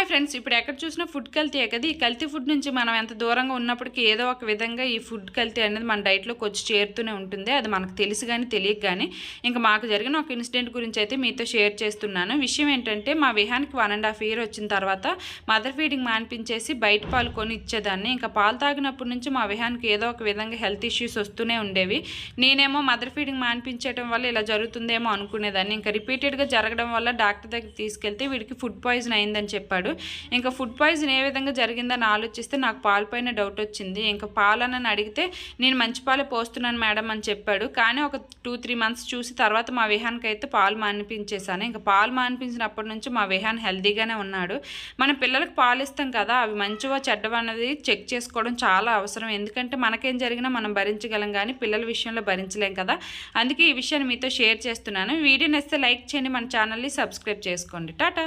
Hi friends, ఇప్పుడు ఎక్కడ చూసినా ఫుడ్ కల్తీయే కదా. ఈ కల్తీ ఫుడ్ నుంచి మనం ఎంత దూరంగా ఉన్నప్పటికీ ఏదో ఒక విధంగా ఈ ఫుడ్ కల్తీ అనేది మన డైట్లోకి వచ్చి చేరుతూనే ఉంటుంది. అది మనకు తెలిసి కానీ తెలియక కానీ. ఇంకా మాకు జరిగిన ఒక ఇన్సిడెంట్ గురించి అయితే మీతో షేర్ చేస్తున్నాను. విషయం ఏంటంటే, మా విహానికి 1.5 year వచ్చిన తర్వాత మదర్ ఫీడింగ్ మాన్పించేసి బయట పాలు కొని ఇచ్చేదాన్ని. ఇంకా పాలు తాగినప్పటి నుంచి మా విహానికి ఏదో ఒక విధంగా హెల్త్ ఇష్యూస్ వస్తూనే ఉండేవి. నేనేమో మదర్ ఫీడింగ్ మాన్పించడం వల్ల ఇలా జరుగుతుందేమో అనుకునేదాన్ని. ఇంకా రిపీటెడ్గా జరగడం వల్ల డాక్టర్ దగ్గర తీసుకెళ్తే వీడికి ఫుడ్ పాయిజన్ అయిందని చెప్పాడు. ఇంకా ఫుడ్ పాయిజన్ ఏ విధంగా జరిగిందని ఆలోచిస్తే నాకు పాలు పైన డౌట్ వచ్చింది. ఇంకా పాలనని అడిగితే నేను మంచి పాలే పోస్తున్నాను మేడం అని చెప్పాడు. కానీ ఒక 2-3 months చూసి తర్వాత మా విహాన్కి అయితే పాలు మానిపించేశాను. ఇంకా పాలు మానిపించినప్పటి నుంచి మా విహాన్ హెల్తీగానే ఉన్నాడు. మన పిల్లలకు పాలు ఇస్తాం కదా, అవి మంచివో చెడ్డవో అన్నది చెక్ చేసుకోవడం చాలా అవసరం. ఎందుకంటే మనకేం జరిగినా మనం భరించగలం, కానీ పిల్లల విషయంలో భరించలేం కదా. అందుకే ఈ విషయాన్ని మీతో షేర్ చేస్తున్నాను. వీడియో నచ్చితే లైక్ చేయండి, మన ఛానల్ని సబ్స్క్రైబ్ చేసుకోండి. టాటా.